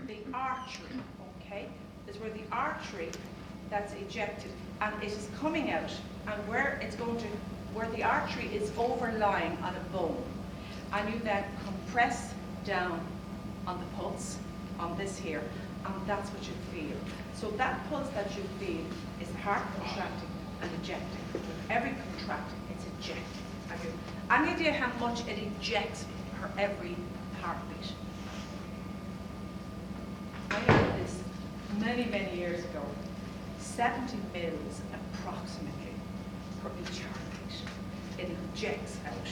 the artery, okay? Is where the artery that's ejected, and it is coming out, and where it's going to, where the artery is overlying on a bone, and you then compress down on the pulse, on this here, and that's what you feel. So that pulse that you feel is the heart contracting and ejecting. With every contracting, it's ejecting. Any idea how much it ejects per every heartbeat? I learned this many, many years ago. 70 mils approximately per each heartbeat. It ejects out.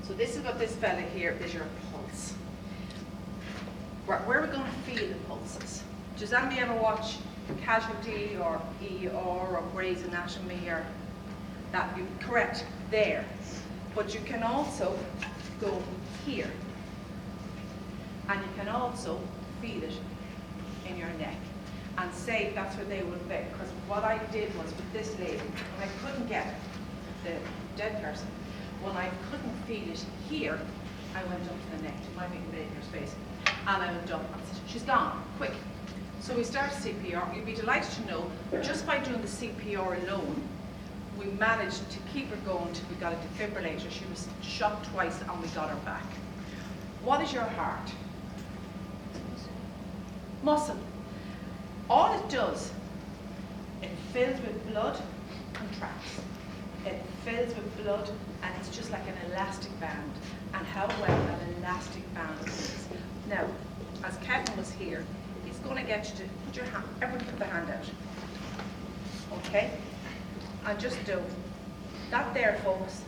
So this is what this fella here is, your pulse. Where are we going to feel the pulses? Does anybody ever watch Casualty or ER or Grey's Anatomy or that? You correct there. But you can also go here. And you can also feel it in your neck. And say that's where they would be. Because what I did was with this lady, when I couldn't get the dead person, when I couldn't feel it here, I went up to the neck, to my big lady's face, and I went up and said, she's gone, quick. So we started CPR. You'd be delighted to know, just by doing the CPR alone, we managed to keep her going till we got a defibrillator. She was shocked twice and we got her back. What is your heart? Muscle. All it does, it fills with blood, contracts. It fills with blood, and it's just like an elastic band. And how well an elastic band is. Now, as Kevin was here, he's going to get you to put your hand, everyone put the hand out. Okay? And just do that there, folks.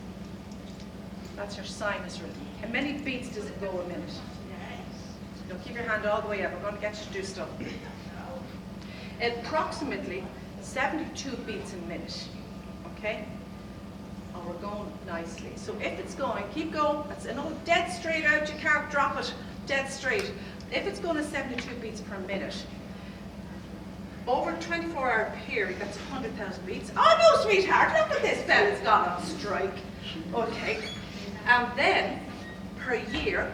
That's your sinus rhythm. How many beats does it go a minute? You'll keep your hand all the way up. We're going to get you to do stuff. Approximately 72 beats a minute. Okay? And we're going nicely. So if it's going, keep going. That's another dead straight out. You can't drop it. Dead straight. If it's going to 72 beats per minute, over a 24-hour period, that's 100,000 beats. Oh no, sweetheart, look at this fella's gone on strike. Okay. And then, per year,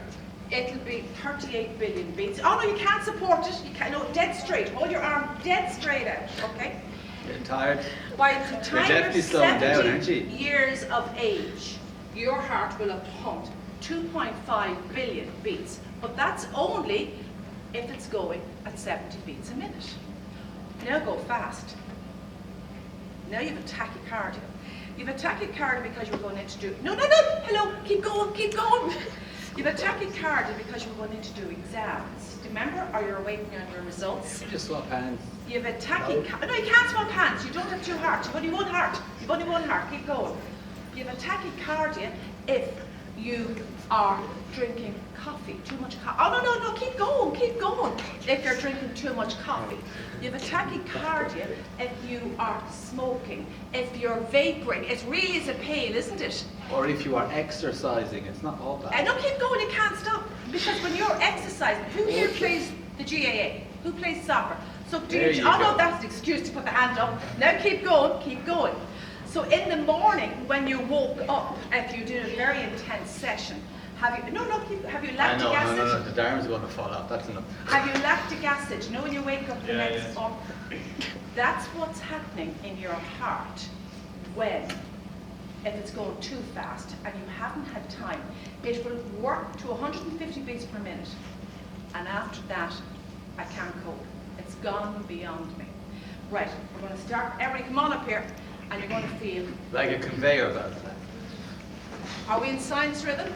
it'll be 38 billion beats. Oh no, you can't support it. You can't. No, dead straight. Hold your arm dead straight out. Okay. Getting tired. By the time you're 70 down, years of age, your heart will have pumped 2.5 billion beats. But that's only if it's going at 70 beats a minute. Now go fast. Now you have a tachycardia. You have a tachycardia because you're going in to do, no, hello, keep going. You have a tachycardia because you're going in to do exams. Remember, or you're waiting on your results? You just swap hands. You have a tachycardia. No, you can't swap hands. You don't have two hearts. You've only one heart. You've only one heart. Keep going. You have a tachycardia if you are drinking coffee, too much coffee. Oh, no, keep going. If you're drinking too much coffee. You have a tachycardia if you are smoking, if you're vaporing. It really is a pain, isn't it? Or if you are exercising, it's not all bad. No, keep going, you can't stop. Because when you're exercising, who here plays the GAA? Who plays soccer? So do you no, that's an excuse to put the hand up. Now keep going. So in the morning, when you woke up, if you did a very intense session, have you lactic acid? No, the arm's going to fall off, that's enough. Have you lactic acid? You know when you wake up the next morning? That's what's happening in your heart when, if it's going too fast and you haven't had time, it will work to 150 beats per minute. And after that, I can't cope. It's gone beyond me. Right, we're going to start. Everybody come on up here and you're going to feel like a conveyor belt. Are we in sinus rhythm?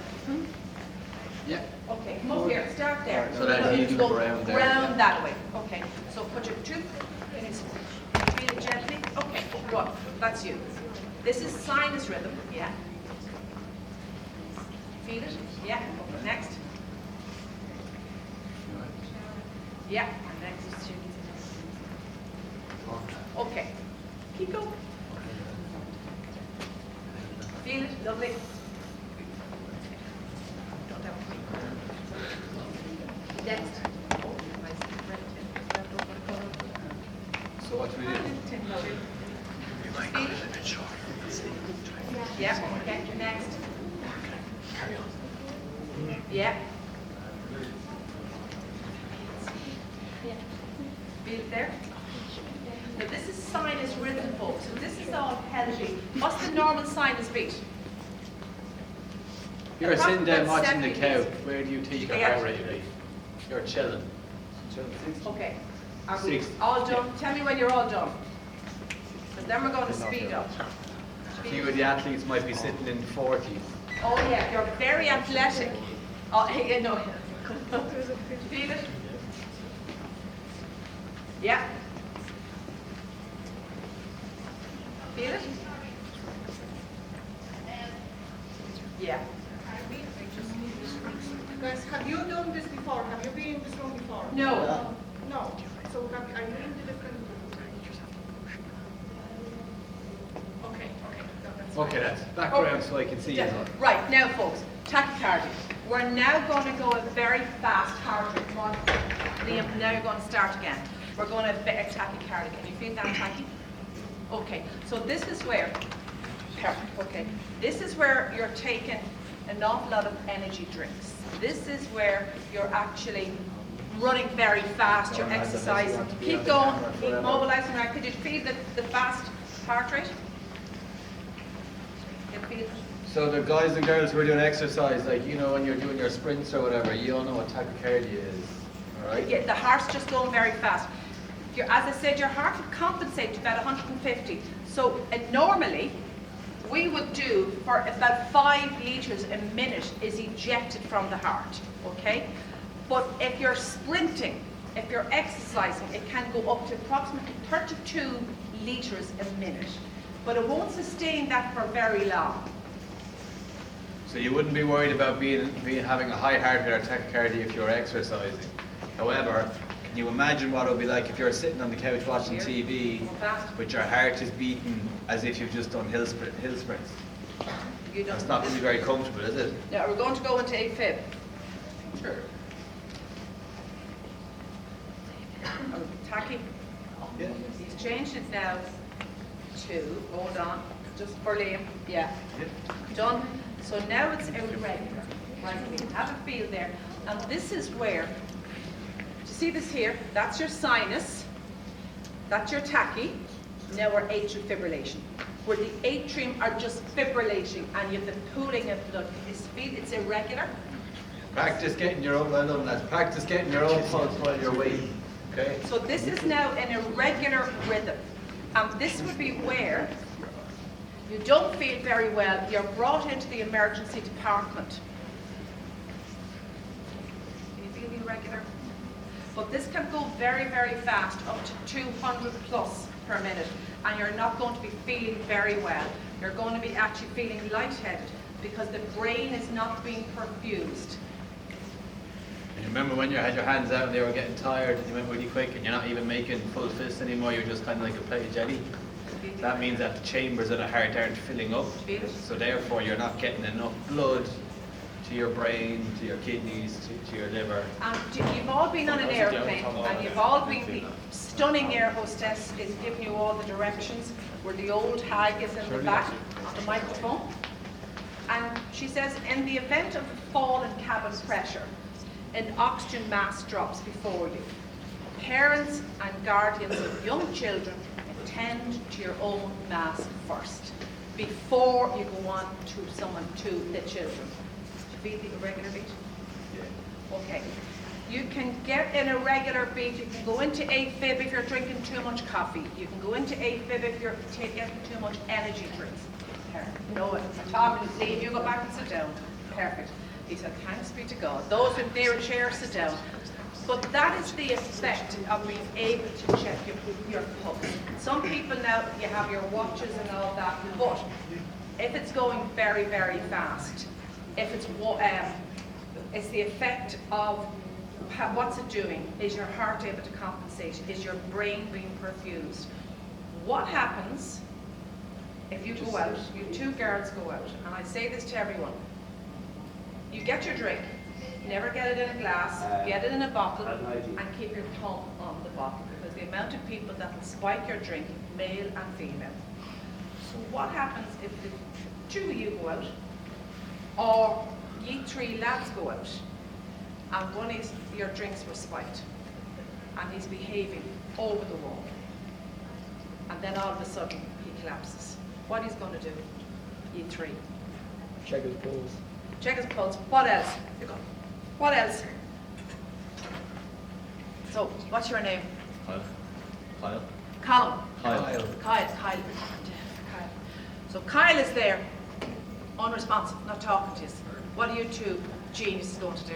Yeah. Okay, come up here, start there. So that you go round there. Round that way. Okay, so put your two, feel it gently. Okay, good, that's you. This is sinus rhythm, yeah. Feel it? Yeah, okay, next. Yeah, and next. Okay, keep going. Feel it, lovely. Next. So what do we do? You might go a little bit shorter. Yeah, okay, next. Carry on. Yeah. Feel it there? Now this is sinus rhythm, folks, so this is all healthy. What's the normal sinus beat? You're sitting down Approximately watching the 70 cow. beats. Where do you take your Yeah. heart rate rate? You're chilling. Okay. Are we 60. all done? Tell me when you're all done. And then we're going to speed up. A few of the athletes might be sitting in 40s. Oh yeah, you're very athletic. Oh, you know. Feel it? Yeah. Feel it? Yeah. Guys, have you done this before? Have you been in this room before? No. No. So are you in the different? Okay. No, that's fine. Okay, that's background so I can see you. Right, now folks, tachycardia. We're now going to go a very fast heart rate. Come on. Liam, now you're going to start again. We're going to tachycardia. Can you feel that tachy? Okay, so this is where, perfect, okay. This is where you're taking an awful lot of energy drinks. This is where you're actually running very fast, you're exercising. Keep going, keep mobilizing. Right. Could you feel the fast heart rate? You feel it? So the guys and girls who are doing exercise, like, you know, when you're doing your sprints or whatever, you all know what tachycardia is, all right? Yeah, the heart's just going very fast. As I said, your heart would compensate to about 150. So normally, we would do for about 5 litres a minute is ejected from the heart, okay? But if you're sprinting, if you're exercising, it can go up to approximately 32 litres a minute. But it won't sustain that for very long. So you wouldn't be worried about having a high heart rate or tachycardia if you're exercising. However, can you imagine what it would be like if you're sitting on the couch watching TV with your heart is beating as if you've just done hill sprints? That's not really very comfortable, is it? Now we're going to go into AFib. Sure. Tacky. Yeah. He's changed it now to, hold on, just for Liam. Yeah. Done. So now it's irregular. Right, Liam, have a feel there. And this is where, do you see this here? That's your sinus. That's your tachy. Now we're atrial fibrillation, where the atrium are just fibrillating and you have the pooling of blood. It's irregular. Practice getting your own, well done, lads. Practice getting your own pulse while you're waiting. Okay? So this is now an irregular rhythm. And this would be where you don't feel very well, you're brought into the emergency department. Can you feel the irregular? But this can go very, very fast, up to 200 plus per minute. And you're not going to be feeling very well. You're going to be actually feeling lightheaded because the brain is not being perfused. And you remember when you had your hands out and they were getting tired and you went really quick and you're not even making full fists anymore, you're just kind of like a plate of jelly? That means that the chambers of the heart aren't filling up. So therefore you're not getting enough blood to your brain, to your kidneys, to your liver. And you've all been on an airplane and you've all been, the stunning air hostess is giving you all the directions where the old hag is in the back on the microphone. And she says, in the event of a fall in cabin pressure, an oxygen mask drops before you. Parents and guardians of young children attend to your own mask first before you go on to the children. Feel the irregular beat? Yeah. Okay. You can get an irregular beat. You can go into AFib if you're drinking too much coffee. You can go into AFib if you're taking too much energy drinks. No, I'm talking to Steve. You go back and sit down. Perfect. He said, thanks be to God. Those in their chairs, sit down. But that is the effect of being able to check your pulse. Some people now, you have your watches and all that, but if it's going very, very fast, if it's the effect of what's it doing? Is your heart able to compensate? Is your brain being perfused? What happens if you go out, you two guards go out, and I say this to everyone, you get your drink, never get it in a glass, get it in a bottle, and keep your thumb on the bottle, because the amount of people that will spike your drink, male and female. So what happens if the two of you go out, or ye three lads go out, and one of your drinks were spiked, and he's behaving over the wall. And then all of a sudden, he collapses. What he's going to do, E3. Check his pulse. Check his pulse. What else? You go. What else? So, what's your name? Kyle. Kyle. Colin. Kyle. Kyle. So Kyle is there, unresponsive, not talking to you. What are you two geniuses going to do?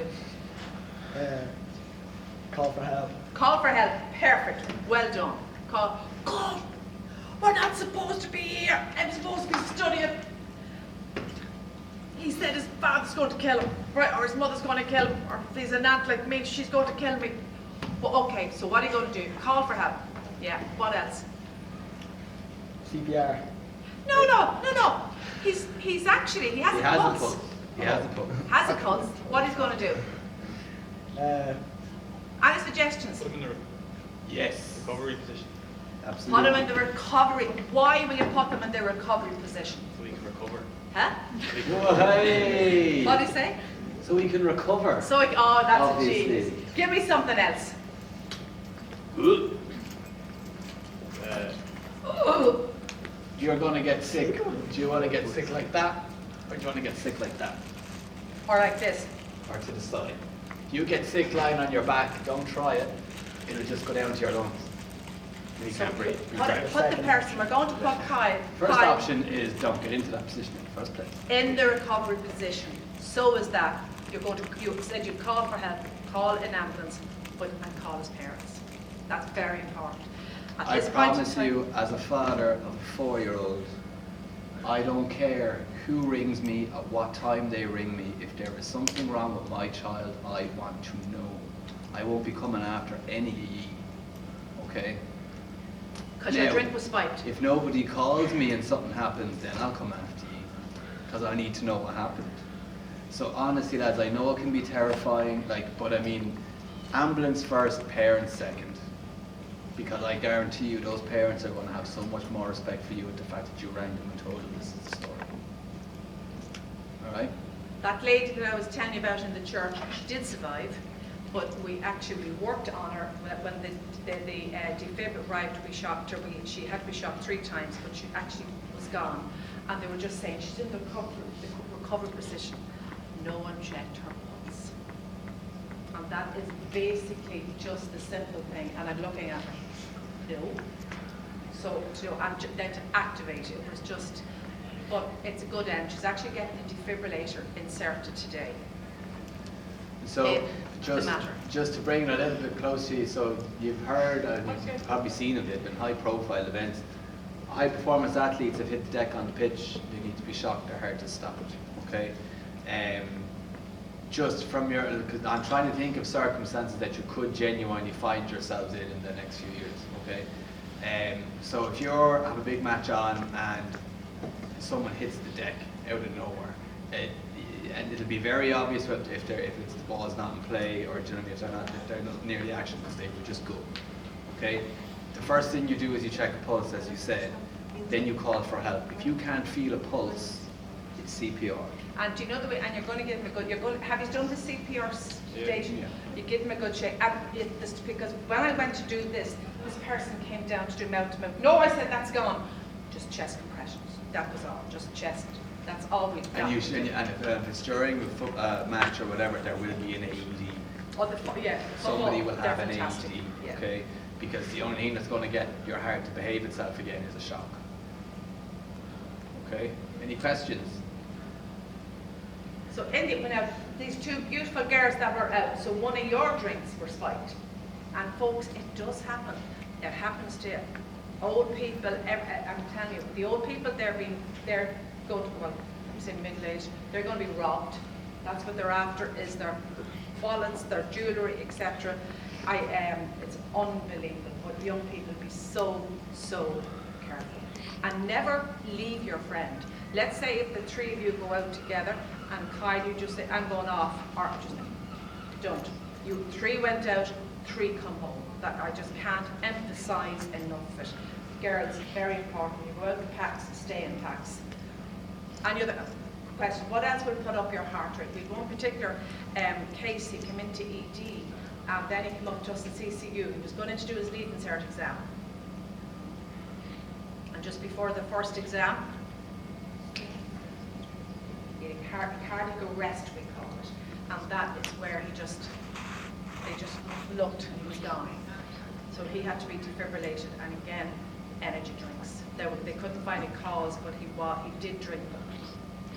Call for help. Call for help. Perfect. Well done. Call. God, we're not supposed to be here. I'm supposed to be studying. He said his father's going to kill him, right? Or his mother's going to kill him. Or if he's an aunt like me, she's going to kill me. But okay, so what are you going to do? Call for help. Yeah. What else? CPR. No. He's actually, he has a pulse. He has a pulse. Has a pulse. What he's going to do? Any suggestions? Put him in the Yes. recovery position Absolutely. Put him in the recovery. Why will you put them in the recovery position? so he can recover. Huh? Hey. What do you say? So we can recover. So, oh, that's Obviously. a genius. Give me something else. Ooh. You're going to get sick. Do you want to get sick like that? Or do you want to get sick like that? Or like this. Or to the side? If you get sick lying on your back, don't try it. It'll just go down to your lungs. You can't breathe. Put the person, we're going to put Kyle. First Kyle option is don't get into that position in the first place. in the recovery position. So is that. You said you'd call for help, call an ambulance, and call his parents. That's very important. At I this point in promise time- you, as a father of a 4-year-old, I don't care who rings me, at what time they ring me. If there is something wrong with my child, I want to know. I won't be coming after any of ye. Okay? Because your Now, drink was spiked. If nobody calls me and something happens, then I'll come after you. Because I need to know what happened. So honestly, lads, I know it can be terrifying, but I mean, ambulance first, parents second. Because I guarantee you those parents are going to have so much more respect for you at the fact that you rang them and told them this is the story. Alright? That lady that I was telling you about in the church, she did survive, but we worked on her when the defibrillator arrived. We shocked her. She had to be shocked 3 times, but she actually was gone. And they were just saying she's in the recovery position. No one checked her pulse. And that is basically just the simple thing. And I'm looking at her. No. So then to activate it was just, but it's a good end. She's actually getting the defibrillator inserted today. So the matter. just to bring it a little bit close to you, so you've heard and you've probably seen of it in high profile events. High performance athletes have hit the deck on the pitch, they need to be shocked or hard to stop it. Okay? Just from because I'm trying to think of circumstances that you could genuinely find yourselves in the next few years. Okay? So if you have a big match on and someone hits the deck out of nowhere, and it'll be very obvious if it's the ball's not in play, or generally if they're not near the action because they would just go. Okay? The first thing you do is you check a pulse, as you said. Then you call for help. If you can't feel a pulse, it's CPR. And do you know the way? And you're going to give them a good. Have you done the CPR station? Yeah. You give them a good shake. And because when I went to do this person came down to do mouth to mouth. No, I said that's gone. Just chest compressions. That was all. Just chest. That's all we've got. And if it's during a match or whatever, there will be an AED. Oh, yeah. Somebody will They're have an fantastic. AED. Yeah. Okay, because the only thing that's going to get your heart to behave itself again is a shock. Okay. Any questions? So we have these 2 beautiful girls that were out. So one of your drinks were spiked. And folks, it does happen. It happens to old people. I'm telling you, the old people they're going to, well, I'm saying middle age. They're going to be robbed. That's what they're after, is their wallets, their jewellery, etc. It's unbelievable. But young people be so careful. And never leave your friend. Let's say if the 3 of you go out together, and Kyle, you just say, I'm going off, or just don't. You 3 went out, 3 come home. That I just can't emphasize enough of it. Girls, very important. You go out in packs, stay in packs. Any other question? What else will put up your heart rate? We've one particular case, he came into ED And then he came up to us at CCU. He was going to do his leaving cert exam. And just before the first exam, he had a cardiac arrest, we call it. And that is where they just looked and he was dying. So he had to be defibrillated, and again, energy drinks. They couldn't find a cause, but he did drink them.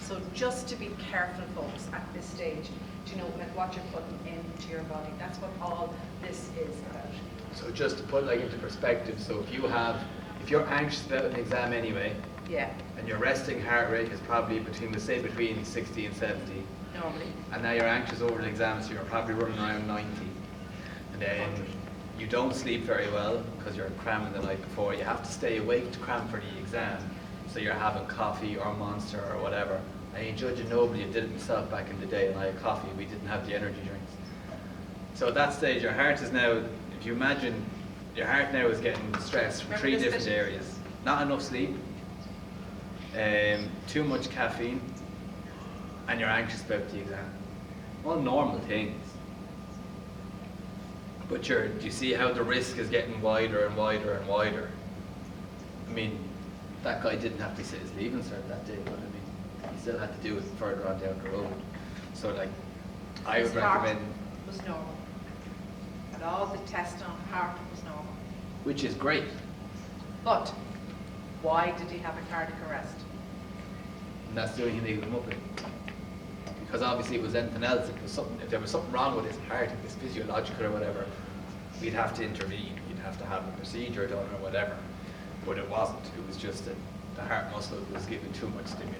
So just to be careful, folks, at this stage, do you know, like what you're putting into your body. That's what all this is about. So just to put like into perspective, so if you're anxious about an exam anyway, Yeah, and your resting heart rate is probably between 60 and 70, normally. and now you're anxious over the exam, so you're probably running around 90, and then you don't sleep very well because you're cramming the night before. You have to stay awake to cram for the exam, so you're having coffee or Monster or whatever. I ain't judging nobody. I did it myself back in the day, and I had coffee. We didn't have the energy drinks. So at that stage, your heart is now, if you imagine, your heart now is getting stressed from Remember 3 this different bit? areas. Not enough sleep, too much caffeine, and you're anxious about the exam. All normal things. But do you see how the risk is getting wider and wider and wider? I mean, that guy didn't have to sit his leaving cert that day, but I mean, he still had to do it further on down the road. So like, I His would heart recommend, was normal. And all the tests on heart was normal. which is great. But why did he have a cardiac arrest? And that's the only thing they could come up with. Because obviously it was anything else, if there was something wrong with his heart, if it's physiological or whatever, we'd have to intervene, you'd have to have a procedure done or whatever. But it wasn't, it was just that the heart muscle was given too much stimulus.